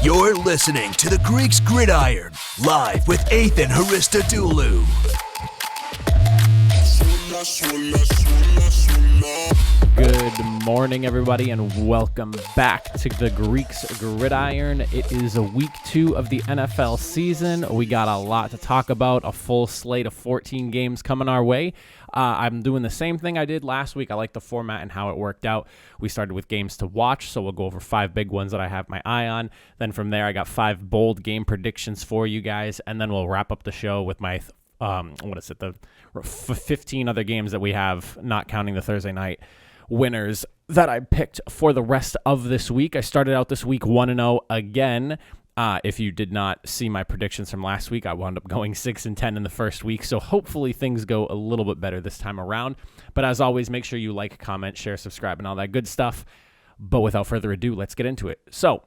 You're listening to the Greeks Gridiron, live with Ethan Haristodoulou. Good morning, everybody, and welcome back to the Greeks Gridiron. It is week 2 of the NFL season. We got a lot to talk about, a full slate of 14 games coming our way. I'm doing the same thing I did last week. I like the format and how it worked out. We started with games to watch, so we'll go over 5 big ones that I have my eye on. Then from there, I got 5 bold game predictions for you guys, and then we'll wrap up the show with my the 15 other games that we have, not counting the Thursday night winners that I picked for the rest of this week. I started out this week 1-0 again. If you did not see my predictions from last week, I wound up going 6-10 in the first week, so hopefully things go a little bit better this time around. But as always, make sure you like, comment, share, subscribe, and all that good stuff. But without further ado, let's get into it. So,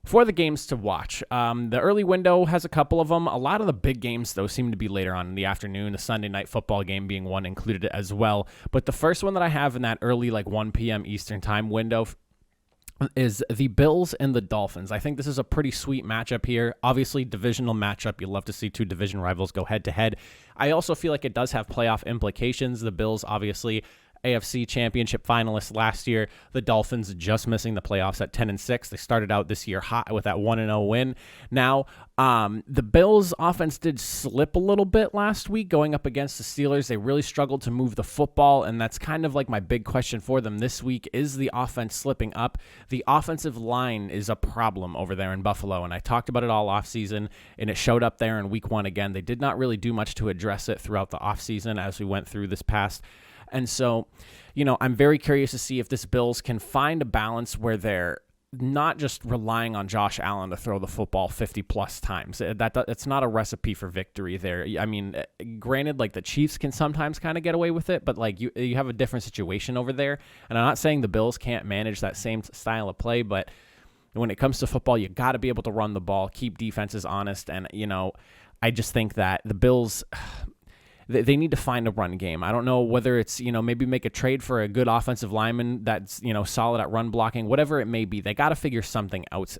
for the games to watch, the early window has a couple of them. A lot of the big games, though, seem to be later on in the afternoon, the Sunday night football game being one included as well. But the first one that I have in that early, 1 p.m. Eastern time window is the Bills and the Dolphins. I think this is a pretty sweet matchup here. Obviously, divisional matchup. You love to see 2 division rivals go head-to-head. I also feel like it does have playoff implications. The Bills, obviously, AFC Championship finalists last year. The Dolphins just missing the playoffs at 10-6. They started out this year hot with that 1-0 win. Now, the Bills' offense did slip a little bit last week going up against the Steelers. They really struggled to move the football, and that's kind of like my big question for them this week. Is the offense slipping up? The offensive line is a problem over there in Buffalo, and I talked about it all offseason, and it showed up there in week 1 again. They did not really do much to address it throughout the offseason as we went through this past. And so, I'm very curious to see if this Bills can find a balance where they're not just relying on Josh Allen to throw the football 50-plus times. It's not a recipe for victory there. I mean, granted, the Chiefs can sometimes kind of get away with it, but, you have a different situation over there. And I'm not saying the Bills can't manage that same style of play, but when it comes to football, you got to be able to run the ball, keep defenses honest. And, I just think that the Bills, they need to find a run game. I don't know whether it's, maybe make a trade for a good offensive lineman that's, solid at run blocking, whatever it may be. They got to figure something else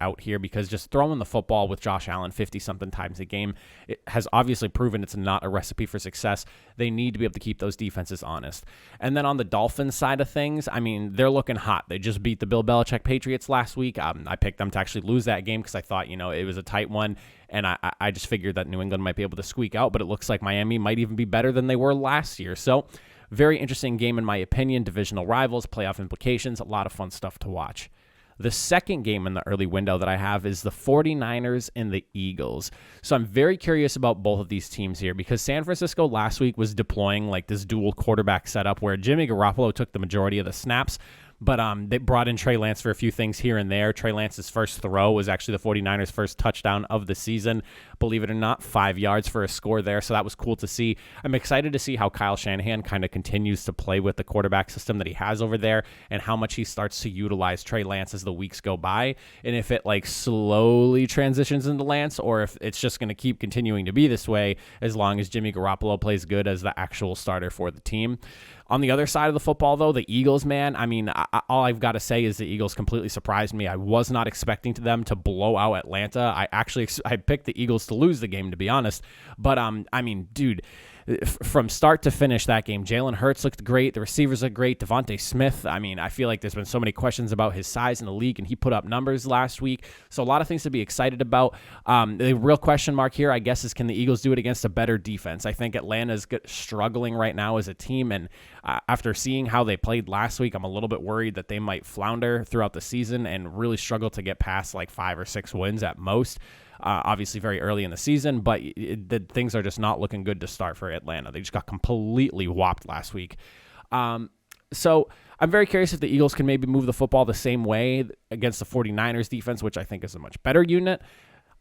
out here, because just throwing the football with Josh Allen 50-something times a game, it has obviously proven it's not a recipe for success. They need to be able to keep those defenses honest. And then on the Dolphins side of things, I mean, they're looking hot. They just beat the Bill Belichick Patriots last week. I picked them to actually lose that game because I thought, it was a tight one. And I just figured that New England might be able to squeak out, but it looks like Miami might even be better than they were last year. So, very interesting game in my opinion. Divisional rivals, playoff implications, a lot of fun stuff to watch. The second game in the early window that I have is the 49ers and the Eagles. So I'm very curious about both of these teams here, because San Francisco last week was deploying this dual quarterback setup where Jimmy Garoppolo took the majority of the snaps. But they brought in Trey Lance for a few things here and there. Trey Lance's first throw was actually the 49ers' first touchdown of the season. Believe it or not, 5 yards for a score there. So that was cool to see. I'm excited to see how Kyle Shanahan kind of continues to play with the quarterback system that he has over there, and how much he starts to utilize Trey Lance as the weeks go by. And if it slowly transitions into Lance, or if it's just going to keep continuing to be this way as long as Jimmy Garoppolo plays good as the actual starter for the team. On the other side of the football, though, the Eagles, man, I mean, all I've got to say is the Eagles completely surprised me. I was not expecting them to blow out Atlanta. I picked the Eagles to lose the game, to be honest. But, I mean, dude, from start to finish that game, Jalen Hurts looked great. The receivers looked great. Devontae Smith, I mean, I feel like there's been so many questions about his size in the league, and he put up numbers last week. So a lot of things to be excited about. The real question mark here, I guess, is can the Eagles do it against a better defense? I think Atlanta's struggling right now as a team, and after seeing how they played last week, I'm a little bit worried that they might flounder throughout the season and really struggle to get past 5 or 6 wins at most. Obviously very early in the season, but things are just not looking good to start for Atlanta. They just got completely whopped last week. So I'm very curious if the Eagles can maybe move the football the same way against the 49ers defense, which I think is a much better unit.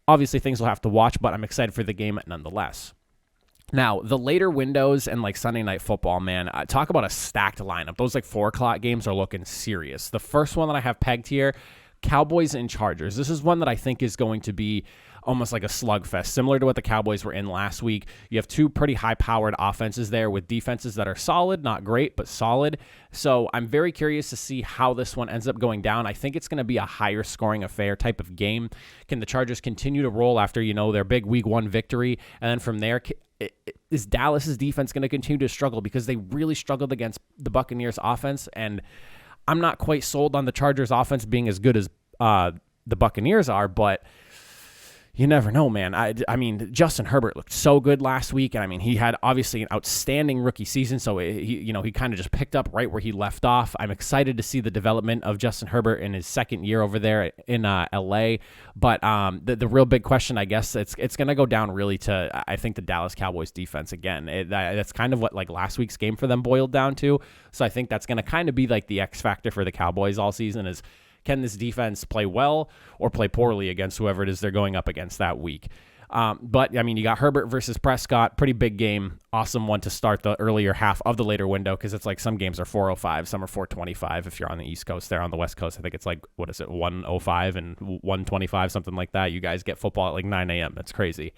Obviously, things will have to watch, but I'm excited for the game nonetheless. Now, the later windows and Sunday Night Football, man, talk about a stacked lineup. Those 4 o'clock games are looking serious. The first one that I have pegged here, Cowboys and Chargers. This is one that I think is going to be almost like a slugfest, similar to what the Cowboys were in last week. You have two pretty high-powered offenses there with defenses that are solid, not great, but solid. So I'm very curious to see how this one ends up going down. I think it's going to be a higher scoring affair type of game. Can the Chargers continue to roll after, their big Week 1 victory? And then from there, is Dallas's defense going to continue to struggle? Because they really struggled against the Buccaneers offense, and I'm not quite sold on the Chargers offense being as good as the Buccaneers are, but you never know, man. I mean, Justin Herbert looked so good last week, and I mean, he had obviously an outstanding rookie season, so he kind of just picked up right where he left off. I'm excited to see the development of Justin Herbert in his second year over there in LA. But the real big question, I guess, it's going to go down really to, I think, the Dallas Cowboys defense again. That's kind of what like last week's game for them boiled down to. So I think that's going to kind of be like the X factor for the Cowboys all season is, can this defense play well or play poorly against whoever it is they're going up against that week? But, I mean, you got Herbert versus Prescott, pretty big game, awesome one to start the earlier half of the later window because it's like some games are 4:05, some are 4:25 if you're on the East Coast. There on the West Coast, I think it's like, 1:05 and 1:25, something like that. You guys get football at like 9 a.m. That's crazy.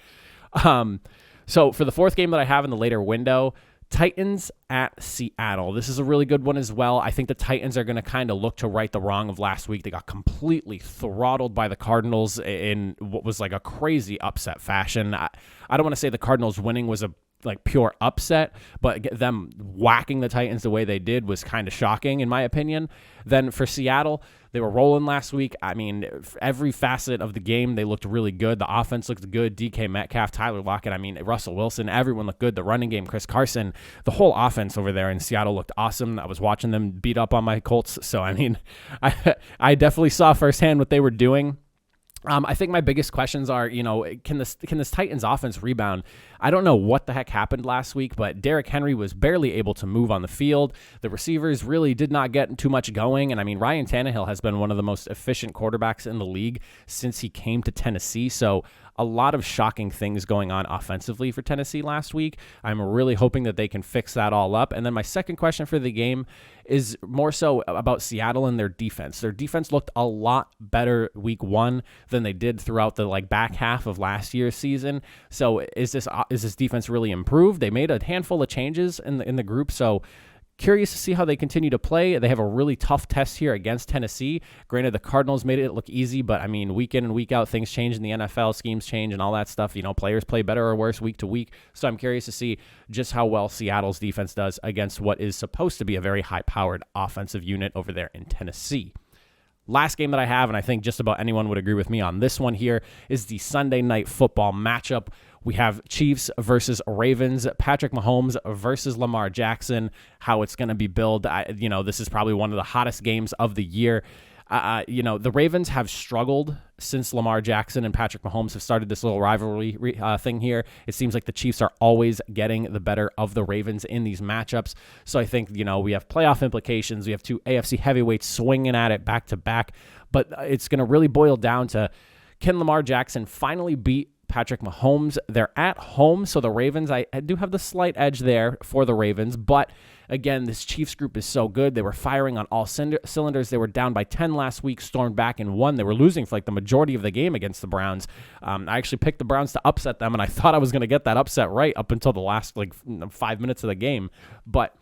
So for the fourth game that I have in the later window, Titans at Seattle. This is a really good one as well. I think the Titans are going to kind of look to right the wrong of last week. They got completely throttled by the Cardinals in what was like a crazy upset fashion. I don't want to say the Cardinals winning was a like pure upset, but them whacking the Titans the way they did was kind of shocking in my opinion. Then for Seattle, they were rolling last week. I mean, every facet of the game, they looked really good. The offense looked good. DK Metcalf, Tyler Lockett, Russell Wilson, everyone looked good. The running game, Chris Carson, the whole offense over there in Seattle looked awesome. I was watching them beat up on my Colts. So, I definitely saw firsthand what they were doing. I think my biggest questions are, can this Titans offense rebound? I don't know what the heck happened last week, but Derrick Henry was barely able to move on the field. The receivers really did not get too much going. And Ryan Tannehill has been one of the most efficient quarterbacks in the league since he came to Tennessee. So a lot of shocking things going on offensively for Tennessee last week. I'm really hoping that they can fix that all up. And then my second question for the game is more so about Seattle and their defense. Their defense looked a lot better week 1 than they did throughout the back half of last year's season. So is this defense really improved? They made a handful of changes in the group, so curious to see how they continue to play. They have a really tough test here against Tennessee. Granted, the Cardinals made it look easy, but week in and week out, things change in the NFL, schemes change and all that stuff. Players play better or worse week to week. So I'm curious to see just how well Seattle's defense does against what is supposed to be a very high-powered offensive unit over there in Tennessee. Last game that I have, and I think just about anyone would agree with me on this one here, is the Sunday Night Football matchup. We have Chiefs versus Ravens, Patrick Mahomes versus Lamar Jackson, how it's going to be billed. This is probably one of the hottest games of the year. The Ravens have struggled since Lamar Jackson and Patrick Mahomes have started this little rivalry thing here. It seems like the Chiefs are always getting the better of the Ravens in these matchups. So I think, we have playoff implications. We have two AFC heavyweights swinging at it back to back. But it's going to really boil down to, can Lamar Jackson finally beat Patrick Mahomes? They're at home, so the Ravens, I do have the slight edge there for the Ravens, but again, this Chiefs group is so good. They were firing on all cylinders. They were down by 10 last week, stormed back and won. They were losing for the majority of the game against the Browns. I actually picked the Browns to upset them, and I thought I was going to get that upset right up until the last 5 minutes of the game. But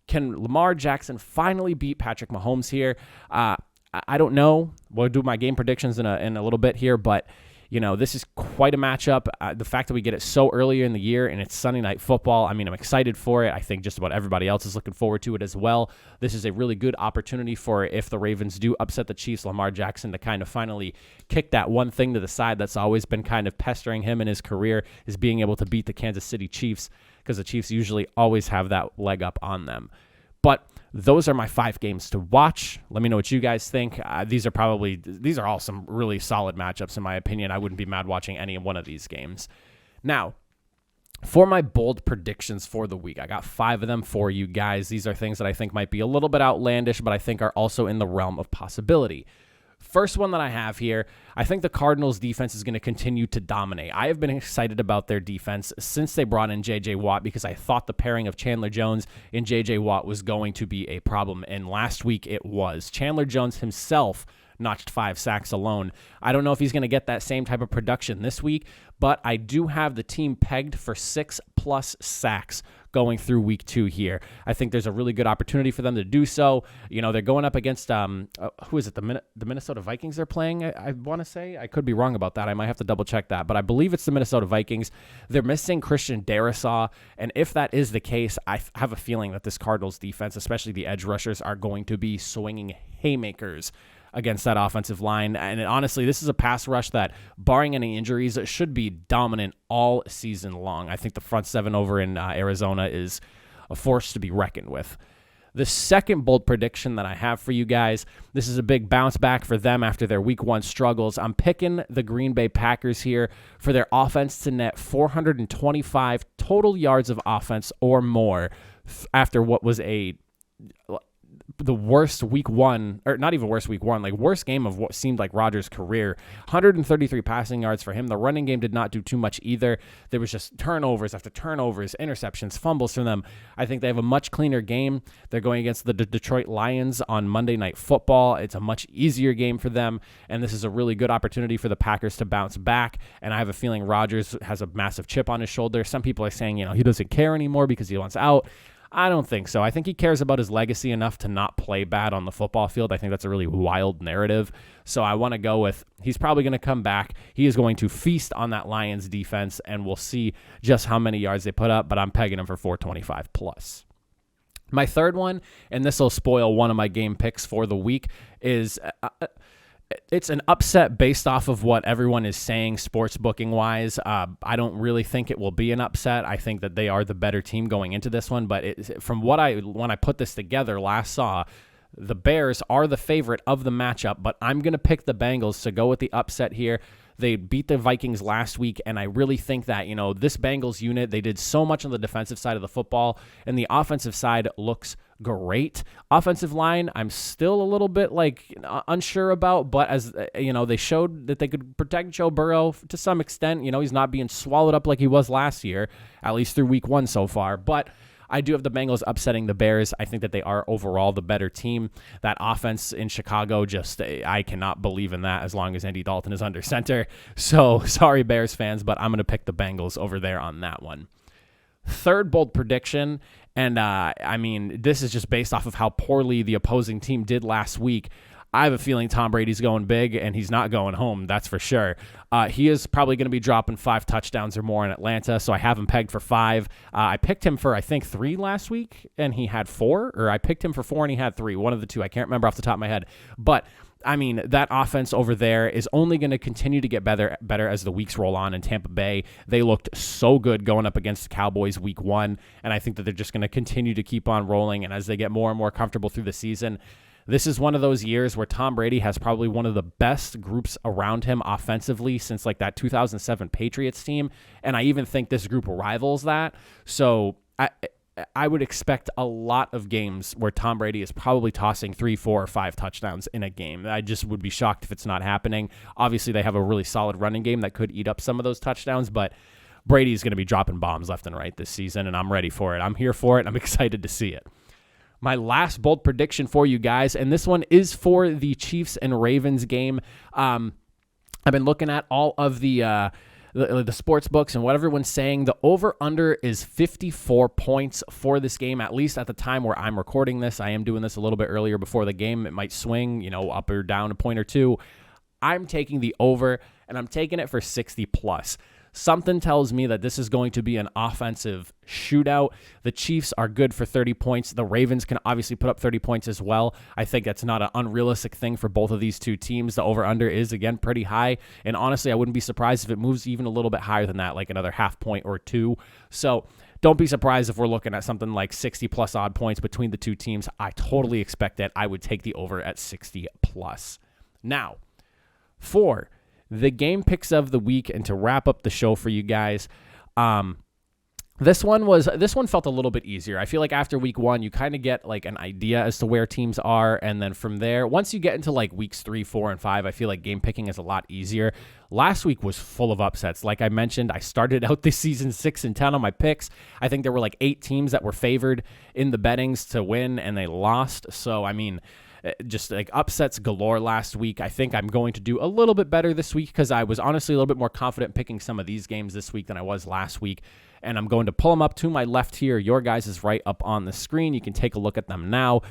can Lamar Jackson finally beat Patrick Mahomes here? I don't know. We'll do my game predictions in a little bit here, but this is quite a matchup. The fact that we get it so earlier in the year and it's Sunday Night Football, I'm excited for it. I think just about everybody else is looking forward to it as well. This is a really good opportunity for, if the Ravens do upset the Chiefs, Lamar Jackson to kind of finally kick that one thing to the side that's always been kind of pestering him in his career, is being able to beat the Kansas City Chiefs, because the Chiefs usually always have that leg up on them. But those are my 5 games to watch. Let me know what you guys think. These are all some really solid matchups in my opinion. I wouldn't be mad watching any one of these games. Now, for my bold predictions for the week, I got 5 of them for you guys. These are things that I think might be a little bit outlandish, but I think are also in the realm of possibility. First one that I have here, I think the Cardinals defense is going to continue to dominate. I have been excited about their defense since they brought in J.J. Watt, because I thought the pairing of Chandler Jones and J.J. Watt was going to be a problem, and last week it was. Chandler Jones himself notched 5 sacks alone. I don't know if he's going to get that same type of production this week, but I do have the team pegged for 6+ sacks going through week 2 here. I think there's a really good opportunity for them to do so. They're going up against, who is it? The Minnesota Vikings they're playing, I want to say. I could be wrong about that. I might have to double check that, but I believe it's the Minnesota Vikings. They're missing Christian Darrisaw, and if that is the case, I have a feeling that this Cardinals defense, especially the edge rushers, are going to be swinging haymakers against that offensive line. And honestly, this is a pass rush that, barring any injuries, should be dominant all season long. I think the front seven over in Arizona is a force to be reckoned with. The second bold prediction that I have for you guys, this is a big bounce back for them after their week 1 struggles. I'm picking the Green Bay Packers here for their offense to net 425 total yards of offense or more after what was the worst week 1, or not even worst week 1, like worst game of what seemed like Rodgers' career. 133 passing yards for him. The running game did not do too much either. There was just turnovers after turnovers, interceptions, fumbles from them. I think they have a much cleaner game. They're going against the Detroit Lions on Monday Night Football. It's a much easier game for them, and this is a really good opportunity for the Packers to bounce back, and I have a feeling Rodgers has a massive chip on his shoulder. Some people are saying, he doesn't care anymore because he wants out. I don't think so. I think he cares about his legacy enough to not play bad on the football field. I think that's a really wild narrative. So I want to go with he's probably going to come back. He is going to feast on that Lions defense, and we'll see just how many yards they put up, but I'm pegging him for 425 plus. My third one, and this will spoil one of my game picks for the week, is it's an upset based off of what everyone is saying sports booking wise. I don't really think it will be an upset. I think that they are the better team going into this one. But from when I put this together last saw, the Bears are the favorite of the matchup. But I'm going to pick the Bengals to go with the upset here. They beat the Vikings last week, and I really think that, this Bengals unit, they did so much on the defensive side of the football, and the offensive side looks great. Offensive line, I'm still a little bit unsure about, but as they showed that they could protect Joe Burrow to some extent. He's not being swallowed up like he was last year, at least through week 1 so far, but I do have the Bengals upsetting the Bears. I think that they are overall the better team. That offense in Chicago, I cannot believe in that as long as Andy Dalton is under center. So sorry, Bears fans, but I'm going to pick the Bengals over there on that one. Third bold prediction, and this is just based off of how poorly the opposing team did last week. I have a feeling Tom Brady's going big, and he's not going home, that's for sure. He is probably going to be dropping 5 touchdowns or more in Atlanta, so I have him pegged for 5. I picked him for, I think, 3 last week, and he had 4, or I picked him for 4 and he had 3, one of the two. I can't remember off the top of my head. But, that offense over there is only going to continue to get better as the weeks roll on in Tampa Bay. They looked so good going up against the Cowboys week 1, and I think that they're just going to continue to keep on rolling, and as they get more and more comfortable through the season, this is one of those years where Tom Brady has probably one of the best groups around him offensively since that 2007 Patriots team, and I even think this group rivals that. So I would expect a lot of games where Tom Brady is probably tossing 3, 4, or 5 touchdowns in a game. I just would be shocked if it's not happening. Obviously, they have a really solid running game that could eat up some of those touchdowns, but Brady's going to be dropping bombs left and right this season, and I'm ready for it. I'm here for it. I'm excited to see it. My last bold prediction for you guys, and this one is for the Chiefs and Ravens game. I've been looking at all of the sports books and what everyone's saying. The over-under is 54 points for this game, at least at the time where I'm recording this. I am doing this a little bit earlier before the game. It might swing, up or down a point or two. I'm taking the over, and I'm taking it for 60 plus. Something tells me that this is going to be an offensive shootout. The Chiefs are good for 30 points. The Ravens can obviously put up 30 points as well. I think that's not an unrealistic thing for both of these two teams. The over-under is, again, pretty high. And honestly, I wouldn't be surprised if it moves even a little bit higher than that, like another half point or 2. So don't be surprised if we're looking at something like 60-plus odd points between the two teams. I totally expect it. I would take the over at 60-plus. Now, for the game picks of the week, and to wrap up the show for you guys, this one felt a little bit easier. I feel like after week 1, you kind of get an idea as to where teams are, and then from there, once you get into weeks 3, 4, and 5, I feel like game picking is a lot easier. Last week was full of upsets. Like I mentioned, I started out this season 6-10 on my picks. I think there were 8 teams that were favored in the bettings to win, and they lost. So just like upsets galore last week. I think I'm going to do a little bit better this week because I was honestly a little bit more confident picking some of these games this week than I was last week. And I'm going to pull them up to my left here. Your guys is right up on the screen. You can take a look at them now.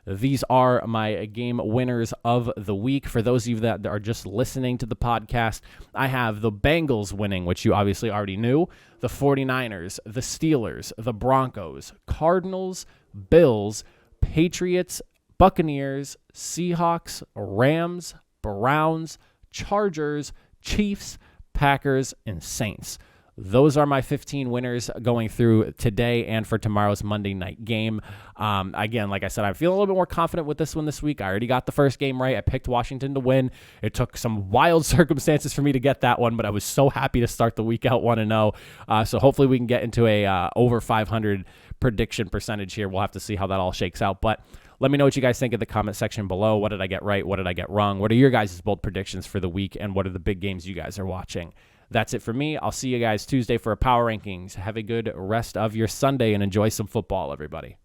These are my game winners of the week. For those of you that are just listening to the podcast, I have the Bengals winning, which you obviously already knew, the 49ers, the Steelers, the Broncos, Cardinals, Bills, Patriots, Buccaneers, Seahawks, Rams, Browns, Chargers, Chiefs, Packers, and Saints. Those are my 15 winners going through today and for tomorrow's Monday night game. Again, like I said, I feel a little bit more confident with this one this week. I already got the first game right. I picked Washington to win. It took some wild circumstances for me to get that one, but I was so happy to start the week out 1-0. So hopefully we can get into a over 500 prediction percentage here. We'll have to see how that all shakes out. But let me know what you guys think in the comment section below. What did I get right? What did I get wrong? What are your guys' bold predictions for the week? And what are the big games you guys are watching? That's it for me. I'll see you guys Tuesday for a Power Rankings. Have a good rest of your Sunday and enjoy some football, everybody.